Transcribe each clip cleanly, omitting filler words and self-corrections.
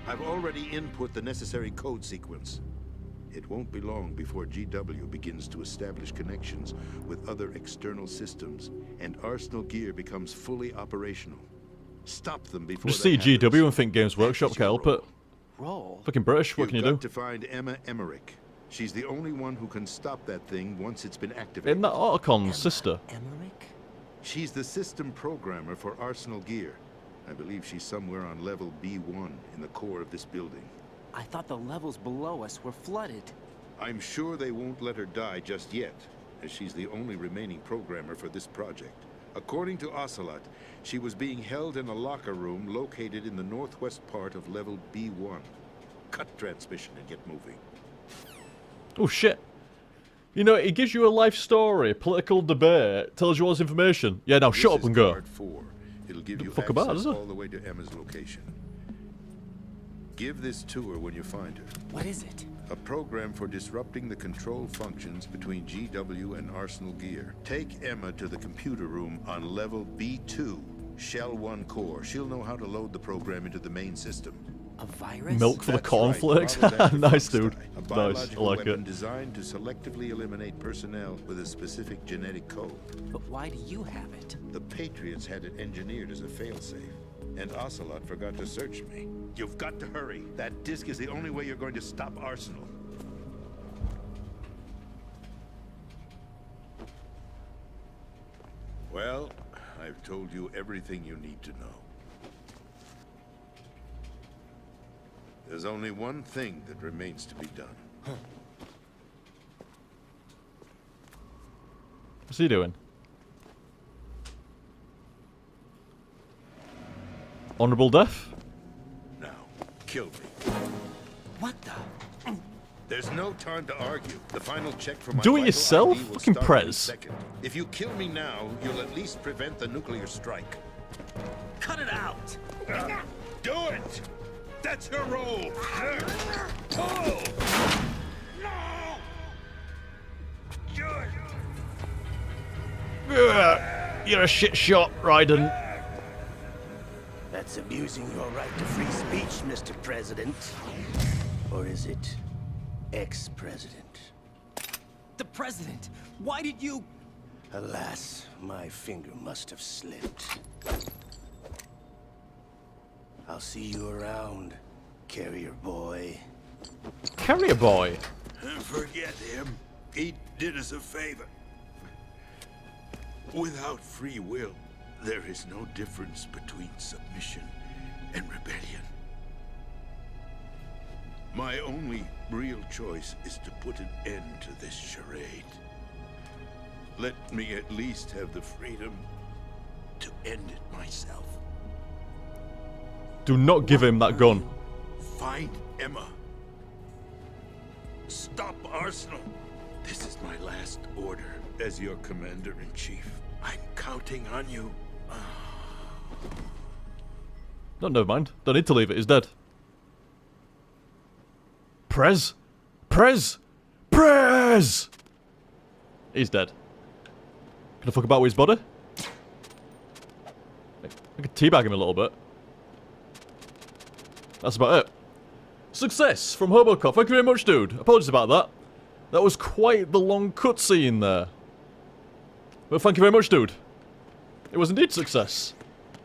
I've already input the necessary code sequence. It won't be long before GW begins to establish connections with other external systems, and Arsenal gear becomes fully operational. Stop them before Just they see happen. GW and think Games Workshop can help it. Roll? Fucking British, what can you do? You've got to find Emma Emmerich. She's the only one who can stop that thing once it's been activated. Isn't that Autocon's sister? Emmerich? She's the system programmer for Arsenal gear. I believe she's somewhere on level B1 in the core of this building. I thought the levels below us were flooded. I'm sure they won't let her die just yet, as she's the only remaining programmer for this project. According to Ocelot, she was being held in a locker room located in the northwest part of level B1. Cut transmission and get moving. Oh shit. You know, it gives you a life story, political debate, tells you all this information. Yeah, now shut up and go. Part 4. It'll give you Fuck about, access isn't it? all the way to Emma's location. Give this to her when you find her. What is it? A program for disrupting the control functions between GW and Arsenal gear. Take Emma to the computer room on level B2, Shell 1 core. She'll know how to load the program into the main system. A virus? Milk for the That's cornflakes? right, modeled after Nice, Foxdie, dude. A Nice, I biological like weapon it. designed to selectively eliminate personnel with a specific genetic code. But why do you have it? The Patriots had it engineered as a failsafe, and Ocelot forgot to search me. You've got to hurry. That disk is the only way you're going to stop Arsenal. Well, I've told you everything you need to know. There's only one thing that remains to be done. What's he doing? Honourable death? Now, kill me. What the? There's no time to argue. The final check for my Do it vital yourself? ID will Fucking start Prez. any second. If you kill me now, you'll at least prevent the nuclear strike. Cut it out! Do it! That's your role! Pull! No! Do it! Ugh, you're a shit shot, Raiden. That's abusing your right to free speech, Mr. President. Or is it ex-president? The president! Why did you... Alas, my finger must have slipped. I'll see you around, carrier boy. Carrier boy. Forget him. He did us a favor. Without free will, there is no difference between submission and rebellion. My only real choice is to put an end to this charade. Let me at least have the freedom to end it myself. Do not give him that gun. Find Emma. Stop Arsenal. This is my last order as your commander-in-chief. I'm counting on you. No, never mind. Don't need to leave it. He's dead. Prez? Prez? Prez! He's dead. Can I fuck about with his body? I could teabag him a little bit. That's about it. Success from Hobocop. Thank you very much, dude. Apologies about that. That was quite the long cutscene there. But thank you very much, dude. It was indeed success.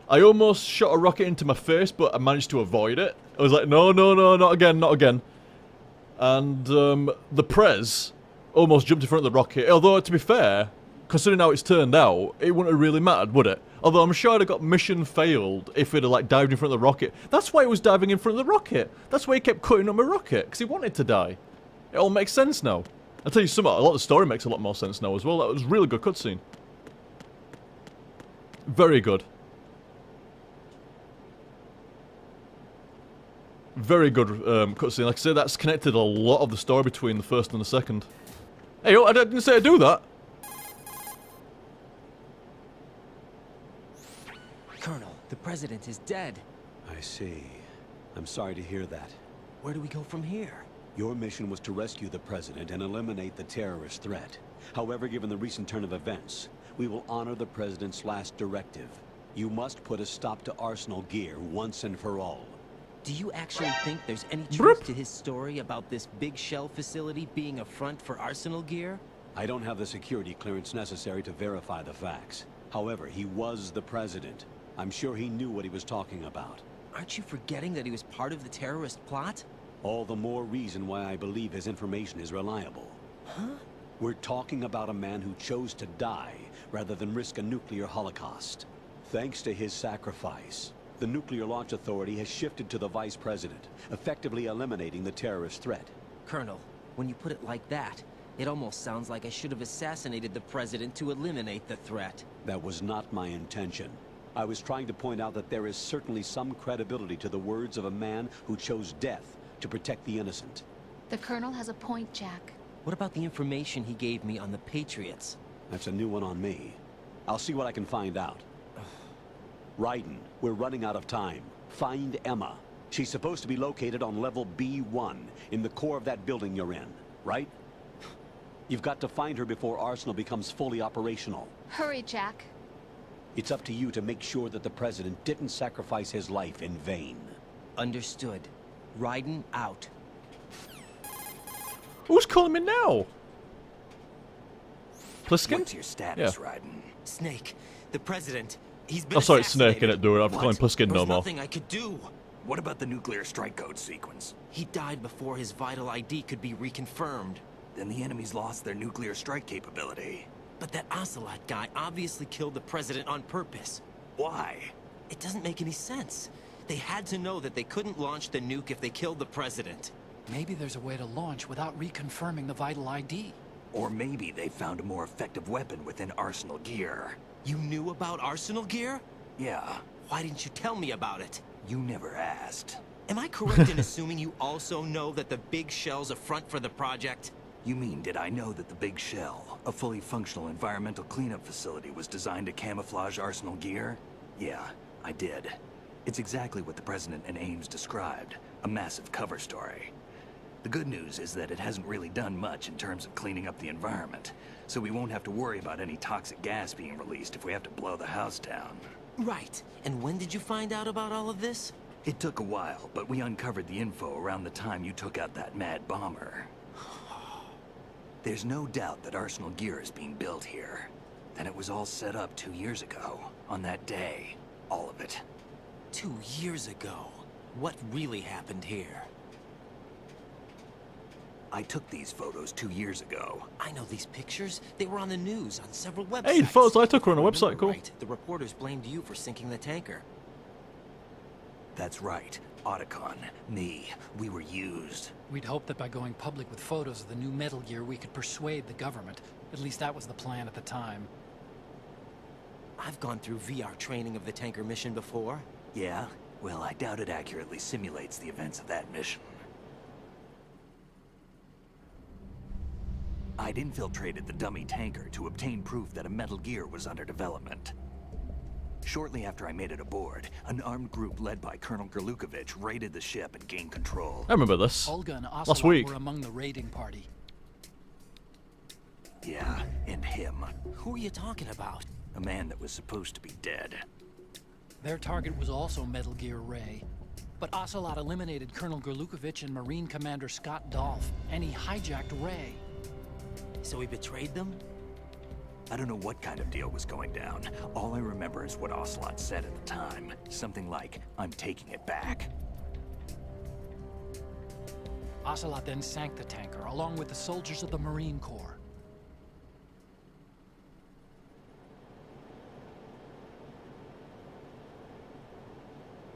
I almost shot a rocket into my face, but I managed to avoid it. I was like, no, no, no, not again, not again. And the Prez almost jumped in front of the rocket. Although, to be fair, considering how it's turned out, it wouldn't have really mattered, would it? Although I'm sure I'd have got mission failed if it had like dived in front of the rocket. That's why it was diving in front of the rocket. That's why he kept cutting up my rocket, because he wanted to die. It all makes sense now. I'll tell you something, a lot of the story makes a lot more sense now as well. That was a really good cutscene. Very good. Very good cutscene. Like I say, that's connected a lot of the story between the first and the second. Hey, I didn't say I'd do that. Colonel, the president is dead. I see. I'm sorry to hear that. Where do we go from here? Your mission was to rescue the president and eliminate the terrorist threat. However, given the recent turn of events, we will honor the president's last directive. You must put a stop to Arsenal gear once and for all. Do you actually think there's any Broop. truth to his story about this big shell facility being a front for arsenal gear? I don't have the security clearance necessary to verify the facts. However, he was the president. I'm sure he knew what he was talking about. Aren't you forgetting that he was part of the terrorist plot? All the more reason why I believe his information is reliable. Huh? We're talking about a man who chose to die rather than risk a nuclear holocaust. Thanks to his sacrifice, the Nuclear Launch Authority has shifted to the vice president, effectively eliminating the terrorist threat. Colonel, when you put it like that, it almost sounds like I should have assassinated the president to eliminate the threat. That was not my intention. I was trying to point out that there is certainly some credibility to the words of a man who chose death to protect the innocent. The Colonel has a point, Jack. What about the information he gave me on the Patriots? That's a new one on me. I'll see what I can find out. Raiden, we're running out of time. Find Emma. She's supposed to be located on level B1, in the core of that building you're in, right? You've got to find her before Arsenal becomes fully operational. Hurry, Jack. It's up to you to make sure that the president didn't sacrifice his life in vain. Understood. Raiden out. Who's calling me now? Pliskin? What's your status, Yeah. Raiden? Snake, the president, he's been Oh, sorry, it's Snake assassinated. in it, dude. I have to call him What? Pliskin There no was more. nothing I could do. What about the nuclear strike code sequence? He died before his vital ID could be reconfirmed. Then the enemy's lost their nuclear strike capability. But that Ocelot guy obviously killed the president on purpose. Why? It doesn't make any sense. They had to know that they couldn't launch the nuke if they killed the president. Maybe there's a way to launch without reconfirming the vital ID. Or maybe they found a more effective weapon within Arsenal gear. You knew about Arsenal gear? Yeah, Why didn't you tell me about it? you never asked. Am I correct in assuming you also know that the big shell's a front for the project? You mean, did I know that the Big Shell, a fully functional environmental cleanup facility, was designed to camouflage Arsenal gear? Yeah, I did. It's exactly what the President and Ames described, a massive cover story. The good news is that it hasn't really done much in terms of cleaning up the environment, so we won't have to worry about any toxic gas being released if we have to blow the house down. Right. And when did you find out about all of this? It took a while, but we uncovered the info around the time you took out that mad bomber. There's no doubt that Arsenal gear is being built here. And it was all set up 2 years ago, on that day. All of it. 2 years ago. What really happened here? I took these photos 2 years ago. I know these pictures. They were on the news, on several websites. Hey, the photos I took were on a website, Remember cool. right, the reporters blamed you for sinking the tanker. That's right. Otacon, me, we were used. We'd hoped that by going public with photos of the new Metal Gear, we could persuade the government. At least that was the plan at the time. I've gone through VR training of the tanker mission before. Yeah? Well, I doubt it accurately simulates the events of that mission. I'd infiltrated the dummy tanker to obtain proof that a Metal Gear was under development. Shortly after I made it aboard, an armed group led by Colonel Gerlukovich raided the ship and gained control. I remember this. Olga and Last Ocelot week. were among the raiding party. Yeah, and him. Who are you talking about? A man that was supposed to be dead. Their target was also Metal Gear Ray. But Ocelot eliminated Colonel Gerlukovich and Marine Commander Scott Dolph, and he hijacked Ray. So he betrayed them? I don't know what kind of deal was going down. All I remember is what Ocelot said at the time. Something like, I'm taking it back. Ocelot then sank the tanker, along with the soldiers of the Marine Corps.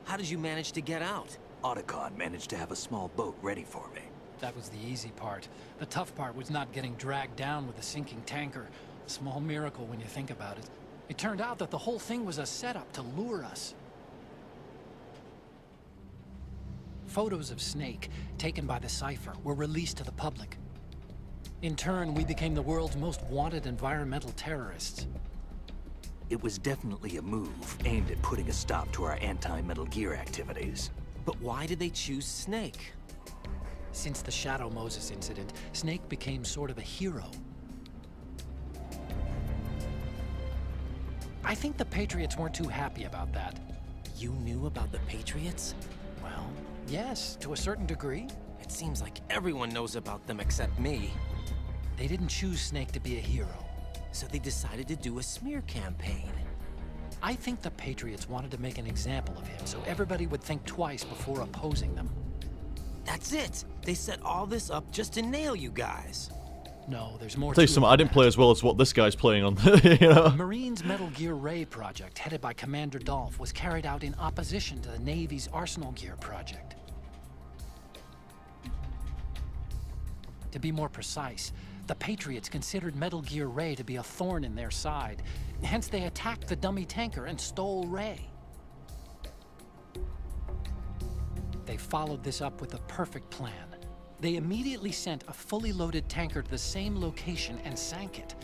How did you manage to get out? Otacon managed to have a small boat ready for me. That was the easy part. The tough part was not getting dragged down with the sinking tanker. A small miracle when you think about it. It turned out that the whole thing was a setup to lure us. Photos of Snake, taken by the Cypher, were released to the public. In turn, we became the world's most wanted environmental terrorists. It was definitely a move aimed at putting a stop to our anti-Metal Gear activities. But why did they choose Snake? Since the Shadow Moses incident, Snake became sort of a hero. I think the Patriots weren't too happy about that. You knew about the Patriots? Well, Yes, to a certain degree. It seems like everyone knows about them except me. They didn't choose Snake to be a hero. So they decided to do a smear campaign. I think the Patriots wanted to make an example of him so everybody would think twice before opposing them. That's it. They set all this up just to nail you guys. No, there's more I'll tell you to something, it I than didn't play that. as well as what this guy's playing on. You know? Marine's Metal Gear Ray project, headed by Commander Dolph, was carried out in opposition to the Navy's Arsenal Gear project. To be more precise, the Patriots considered Metal Gear Ray to be a thorn in their side. Hence, they attacked the dummy tanker and stole Ray. They followed this up with a perfect plan. They immediately sent a fully loaded tanker to the same location and sank it.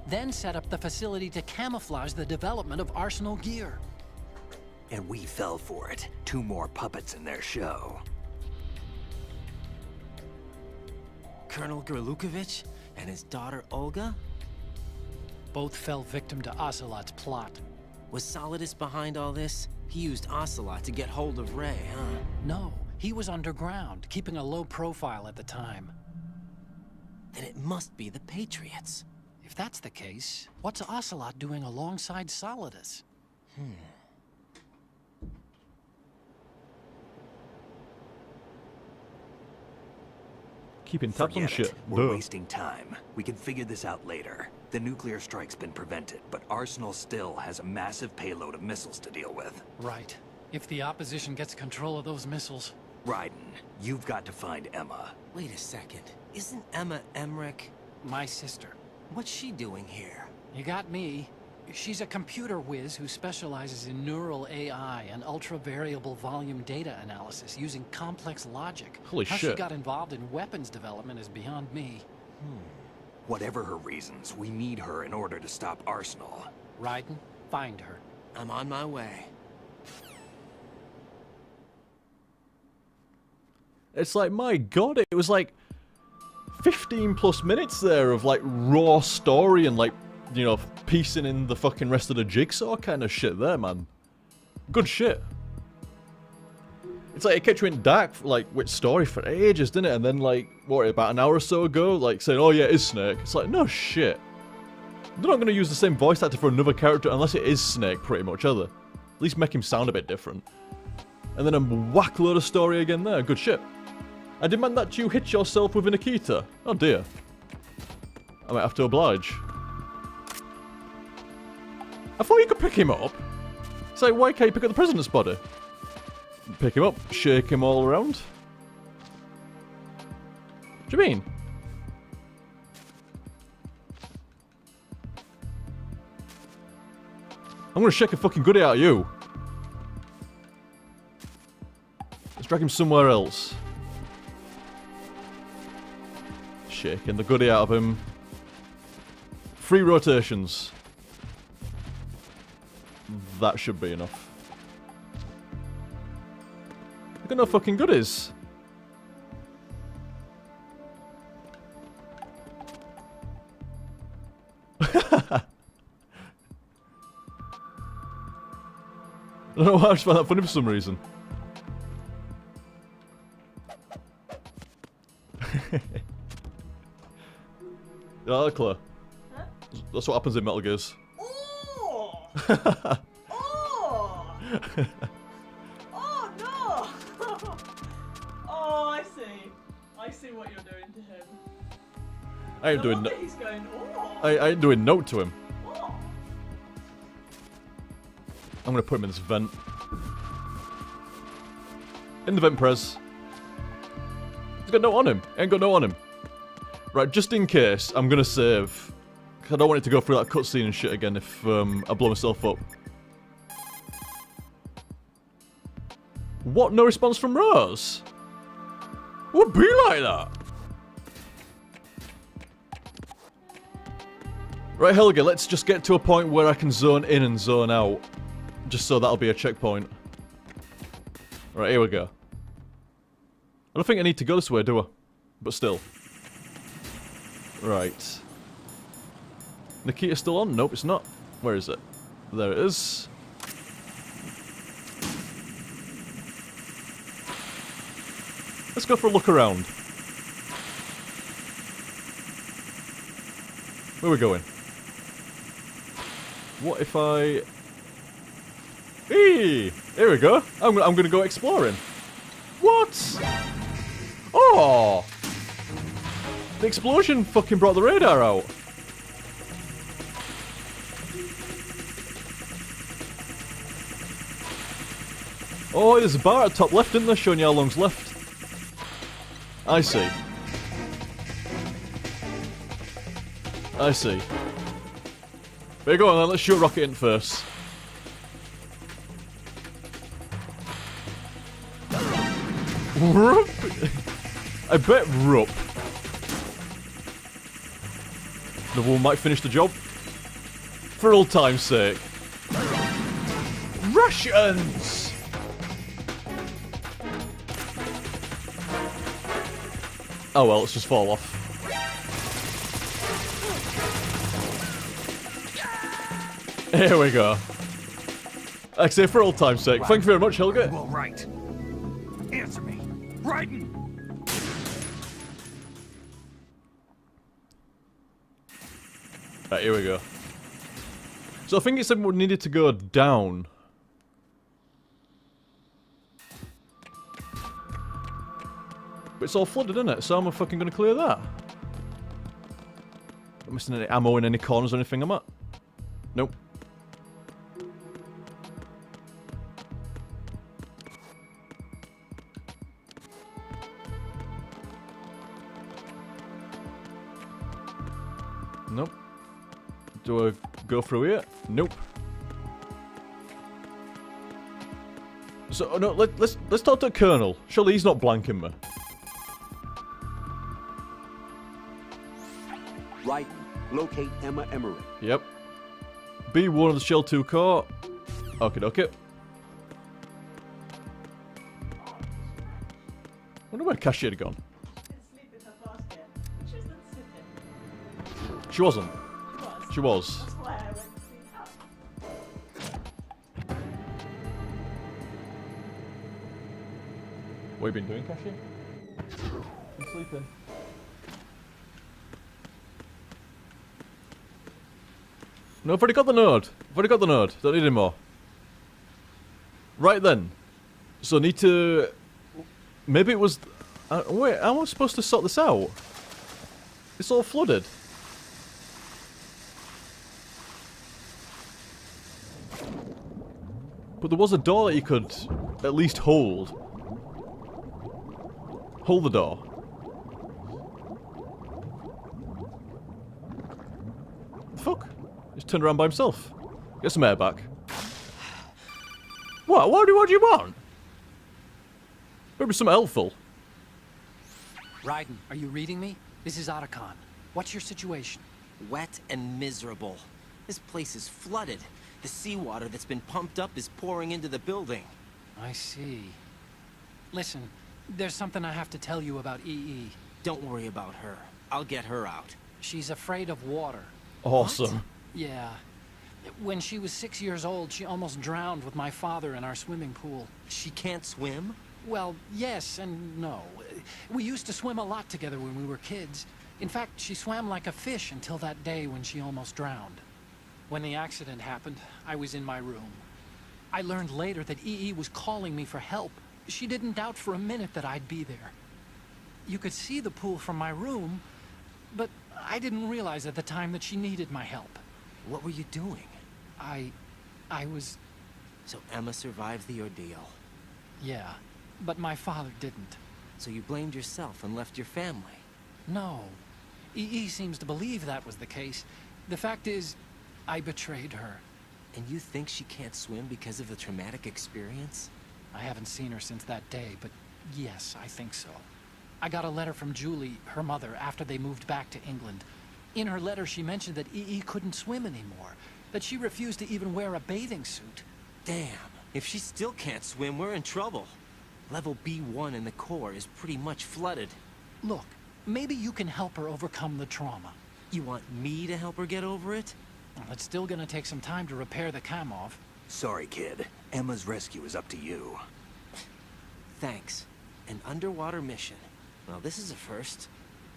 Then set up the facility to camouflage the development of Arsenal Gear. And we fell for it. 2 more puppets in their show. Colonel Gerlukovich and his daughter Olga? Both fell victim to Ocelot's plot. Was Solidus behind all this? He used Ocelot to get hold of Ray, huh? No, he was underground, keeping a low profile at the time. Then it must be the Patriots. If that's the case, what's Ocelot doing alongside Solidus? Keeping tabs on Forget shit. it. We're Duh. wasting time. We can figure this out later. The nuclear strike's been prevented, but Arsenal still has a massive payload of missiles to deal with. Right. If the opposition gets control of those missiles... Raiden, you've got to find Emma. Wait a second. Isn't Emma Emmerich? My sister. What's she doing here? You got me. She's a computer whiz who specializes in neural AI and ultra-variable volume data analysis using complex logic. Holy How shit. she got involved in weapons development is beyond me. Whatever her reasons, we need her in order to stop Arsenal. Raiden, find her. I'm on my way. It's like, my god, it was like 15 plus minutes there of like raw story and like, you know, piecing in the fucking rest of the jigsaw kind of shit there, man. Good shit. It's like it kept you in dark, like, with story for ages, didn't it? And then, like, what, about an hour or so ago, like, saying, oh yeah, it is Snake. It's like, no shit. They're not going to use the same voice actor for another character unless it is Snake, pretty much, are they? At least make him sound a bit different. And then a whack load of story again there. Good shit. I demand that you hit yourself with a Nikita. Oh dear. I might have to oblige. I thought you could pick him up. It's like, why can't you pick up the president's body? Pick him up, shake him all around. What do you mean? I'm gonna shake a fucking goodie out of you. Let's drag him somewhere else. Shaking the goodie out of him. 3 rotations. That should be enough. I got no fucking goodies. I don't know why I just found that funny for some reason. Yeah, Claire. Huh? That's what happens in Metal Gears. Oh! Oh! Oh no! Oh, I see. I see what you're doing to him. I ain't No doing wonder no. he's going, oh! I ain't doing note to him. Oh! I'm gonna put him in this vent. In the vent, Prez. He's got no on him. Ain't got no on him. Right, just in case, I'm gonna save. 'Cause I don't want it to go through that cutscene and shit again if I blow myself up. What? No response from Rose? It would be like that. Right, Helga, let's just get to a point where I can zone in and zone out. Just so that'll be a checkpoint. Right, here we go. I don't think I need to go this way, do I? But still. Right. Nikita's still on? Nope, it's not. Where is it? There it is. Let's go for a look around. Where are we going? What if I... Hey! Here we go. I'm gonna go exploring. What? Oh! The explosion fucking brought the radar out. Oh, there's a bar at the top left, isn't there, showing you how long's left? I see. I see. There you go, then let's shoot a rocket in first. Rup? I bet Rup. The one might finish the job. For old time's sake. Russians! Oh well, let's just fall off. Here we go. Like I say, for old time's sake. Thank you very much, Helga. Well, right. Answer me. Raiden! Right, here we go. So I think it said we needed to go down. But it's all flooded, isn't it? So am I fucking gonna clear that? Not missing any ammo in any corners or anything, am I? Nope. Nope. Do I go through here? Nope. So no, let's talk to the Colonel. Surely he's not blanking me. Right. Locate Emma Emery. Yep. B1 of the Shell 2 core. Okay, okay. Wonder where Cashier had gone. Sleep in her basket. She wasn't sitting. She wasn't. She was. She was. That's why I went to sleep out. What have you been doing, Cashier? Been sleeping. No, I've already got the node. I've already got the node. Don't need any more. Right then. So I need to... Maybe it was... wait, how am I supposed to sort this out? It's all flooded. But there was a door that you could at least hold. Hold the door. The fuck? Just turned around by himself. Get some air back. What? What do you want? Maybe something helpful. Raiden, are you reading me? This is Otacon. What's your situation? Wet and miserable. This place is flooded. The seawater that's been pumped up is pouring into the building. I see. Listen, there's something I have to tell you about EE. Don't worry about her. I'll get her out. She's afraid of water. Awesome. What? Yeah. When she was 6 years old, she almost drowned with my father in our swimming pool. She can't swim? Well, yes and no. We used to swim a lot together when we were kids. In fact, she swam like a fish until that day when she almost drowned. When the accident happened, I was in my room. I learned later that EE was calling me for help. She didn't doubt for a minute that I'd be there. You could see the pool from my room, but I didn't realize at the time that she needed my help. What were you doing? I was... So Emma survived the ordeal. Yeah, but my father didn't. So you blamed yourself and left your family? No. EE seems to believe that was the case. The fact is, I betrayed her. And you think she can't swim because of the traumatic experience? I haven't seen her since that day, but yes, I think so. I got a letter from Julie, her mother, after they moved back to England. In her letter, she mentioned that EE couldn't swim anymore, that she refused to even wear a bathing suit. Damn, if she still can't swim, we're in trouble. Level B1 in the core is pretty much flooded. Look, maybe you can help her overcome the trauma. You want me to help her get over it? Well, it's still gonna take some time to repair the Kamov. Sorry, kid. Emma's rescue is up to you. Thanks. An underwater mission. Well, this is a first.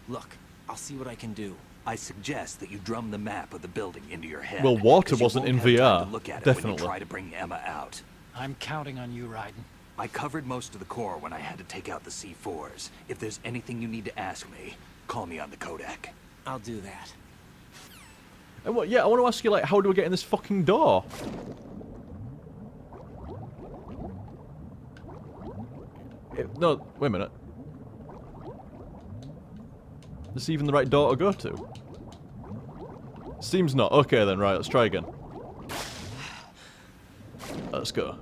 Look, I'll see what I can do. I suggest that you drum the map of the building into your head. Well, water 'cause you wasn't won't in have time VR. to look at it Definitely. when you try to bring Emma out. I'm counting on you, Raiden. I covered most of the core when I had to take out the C4s. If there's anything you need to ask me, call me on the Kodak. I'll do that. And what? Yeah, I want to ask you, like, how do we get in this fucking door? No, wait a minute. Is this even the right door to go to? Seems not. Okay then, right, let's try again. Let's go.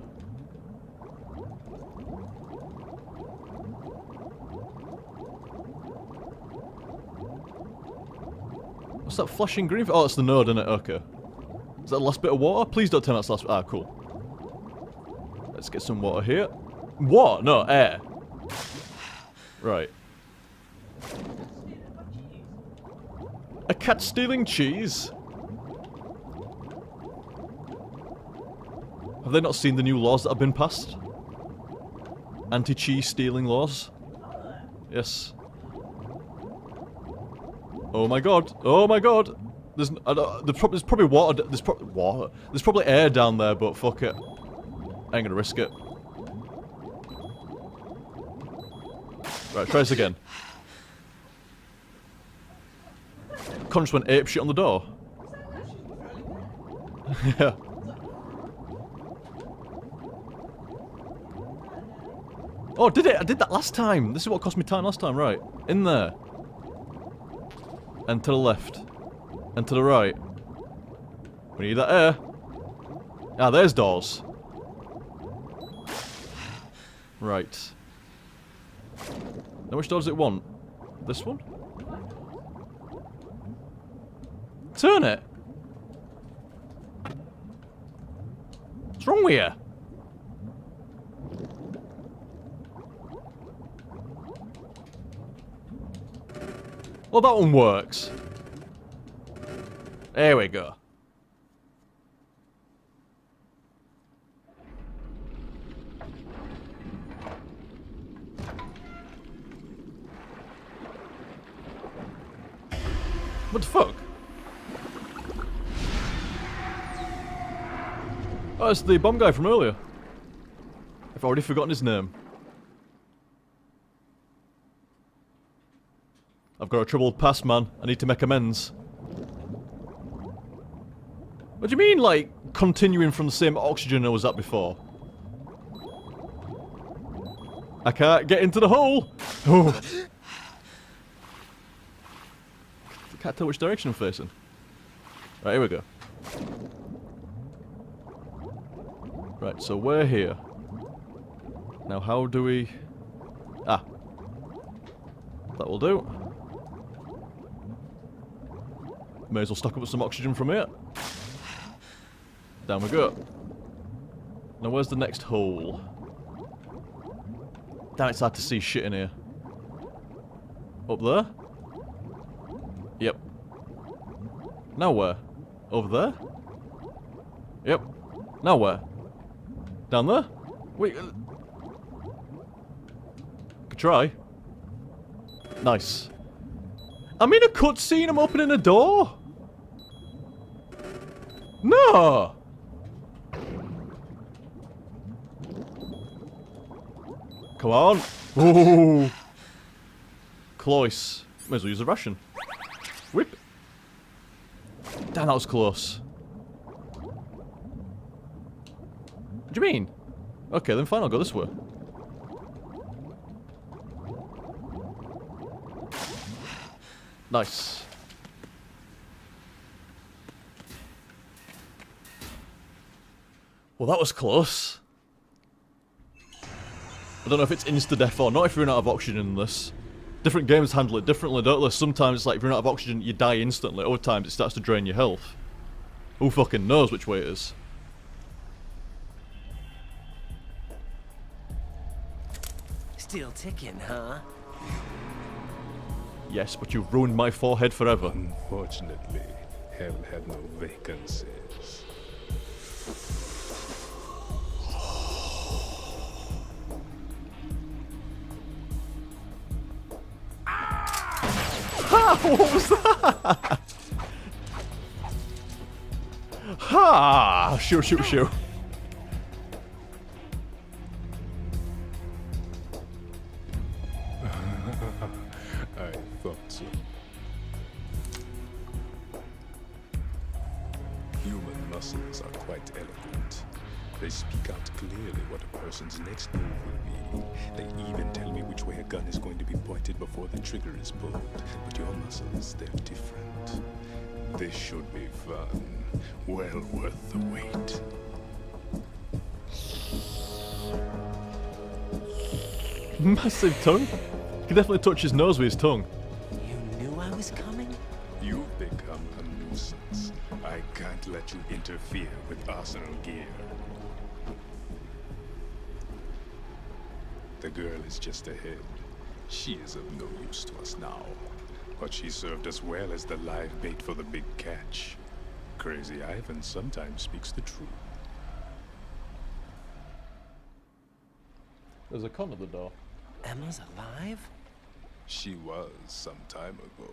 What's that flashing green? Oh, it's the node, isn't it? Okay. Is that the last bit of water? Please don't tell me that's the last. Ah, cool. Let's get some water here. What? No, air. Right. A cat stealing cheese? Have they not seen the new laws that have been passed? Anti-cheese stealing laws? Yes. Oh my god. Oh my god. There's probably water. There's probably air down there, but fuck it. I ain't gonna risk it. Right, try this again. Conscious went apeshit on the door. Yeah. Oh, did it? I did that last time. This is what cost me time last time, right? In there. And to the left. And to the right. We need that air. Ah, there's doors. Right. Now which door does it want? This one? Turn it! What's wrong with you? Well, that one works. There we go. What the fuck? Oh, it's the bomb guy from earlier. I've already forgotten his name. I've got a troubled past, man. I need to make amends. What do you mean, like, continuing from the same oxygen I was at before? I can't get into the hole! Oh. I can't tell which direction I'm facing. Right, here we go. Right, so we're here. Now how do we... Ah. That will do. May as well stock up with some oxygen from here. Down we go. Now where's the next hole? Damn, it's hard to see shit in here. Up there? Yep. Now where? Over there? Yep. Now where? Down there? Wait. Could try. Nice. I'm in a cutscene, I'm opening a door? No! Come on. Ooh. Close. May as well use a ration. Whip. Damn, that was close. What do you mean? Okay, then fine, I'll go this way. Nice. Well, that was close. I don't know if it's insta-death or not if you run out of oxygen in this. Different games handle it differently, don't they? Sometimes it's like if you run out of oxygen, you die instantly. Other times it starts to drain your health. Who fucking knows which way it is? Still ticking, huh? Yes, but you've ruined my forehead forever. Unfortunately, hell had no vacancies. What was that? Ha! Shoot, shoot, shoot. I thought so. Human muscles are quite eloquent. They speak out clearly what a person's next move will be. They even tell me which way a gun is going to be pointed before the trigger is pulled. But your muscles, they're different. This should be fun. Well worth the wait. Massive tongue. You can definitely touch his nose with his tongue. You knew I was coming? You've become a nuisance. I can't let you interfere with Arsenal gear. The girl is just ahead. She is of no use to us now. But she served us well as the live bait for the big catch. Crazy Ivan sometimes speaks the truth. There's a con at the door. Emma's alive? She was some time ago.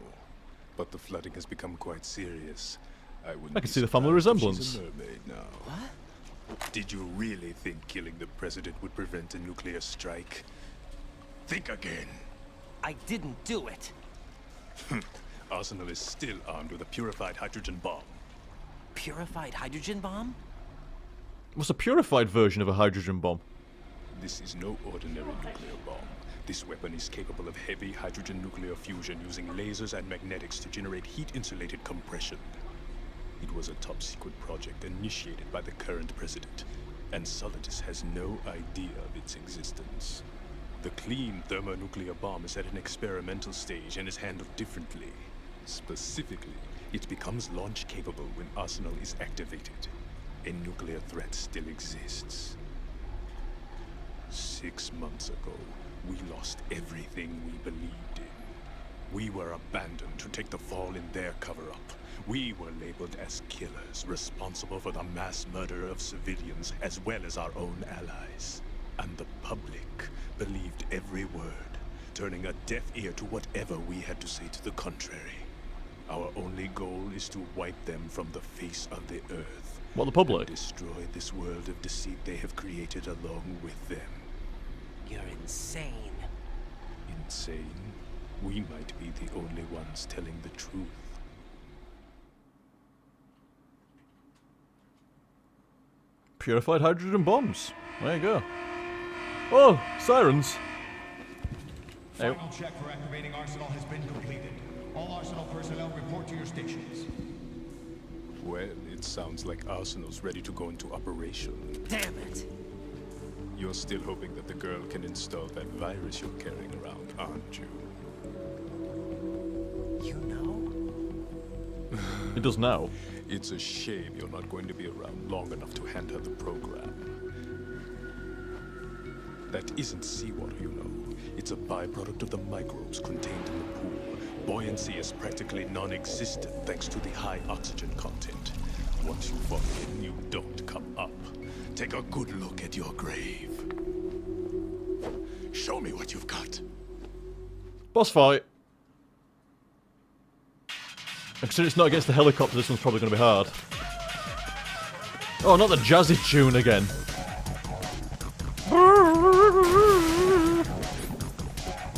But the flooding has become quite serious. I can see the family resemblance. She's a mermaid now. What? Did you really think killing the president would prevent a nuclear strike? Think again. I didn't do it. Arsenal is still armed with a purified hydrogen bomb. Purified hydrogen bomb? What's a purified version of a hydrogen bomb? This is no ordinary nuclear bomb. This weapon is capable of heavy hydrogen nuclear fusion using lasers and magnetics to generate heat-insulated compression. It was a top-secret project initiated by the current president, and Solidus has no idea of its existence. The clean thermonuclear bomb is at an experimental stage and is handled differently. Specifically, it becomes launch-capable when Arsenal is activated. A nuclear threat still exists. 6 months ago, we lost everything we believed in. We were abandoned to take the fall in their cover-up. We were labeled as killers, responsible for the mass murder of civilians as well as our own allies. And the public believed every word, turning a deaf ear to whatever we had to say to the contrary. Our only goal is to wipe them from the face of the earth. What, the public? And destroy this world of deceit they have created along with them. You're insane. Insane? We might be the only ones telling the truth. Purified hydrogen bombs. There you go. Oh, sirens. Final check for activating Arsenal has been completed. All Arsenal personnel report to your stations. Well, it sounds like Arsenal's ready to go into operation. Damn it! You're still hoping that the girl can install that virus you're carrying around, aren't you? You know? It does now. It's a shame you're not going to be around long enough to hand her the program. That isn't seawater, you know. It's a byproduct of the microbes contained in the pool. Buoyancy is practically non-existent thanks to the high oxygen content. Once you fall in, you don't come up. Take a good look at your grave. Show me what you've got. Boss fight. And considering it's not against the helicopter, this one's probably going to be hard. Oh, not the jazzy tune again.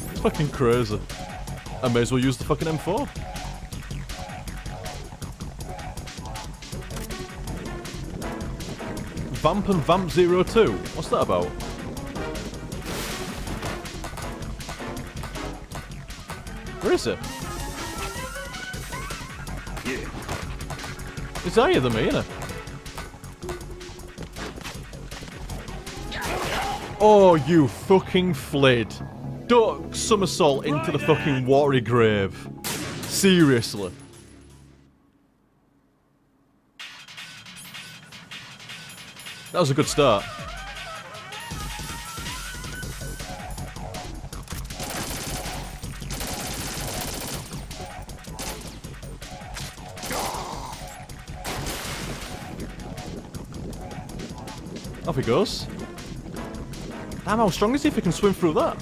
It's fucking crazy. I may as well use the fucking M4. Vamp and Vamp 02. What's that about? Where is it? Yeah. It's higher than me, isn't it? Oh, you fucking flid. Duck somersault into the fucking watery grave. Seriously. That was a good start. Off he goes. Damn, how strong is he if he can swim through that?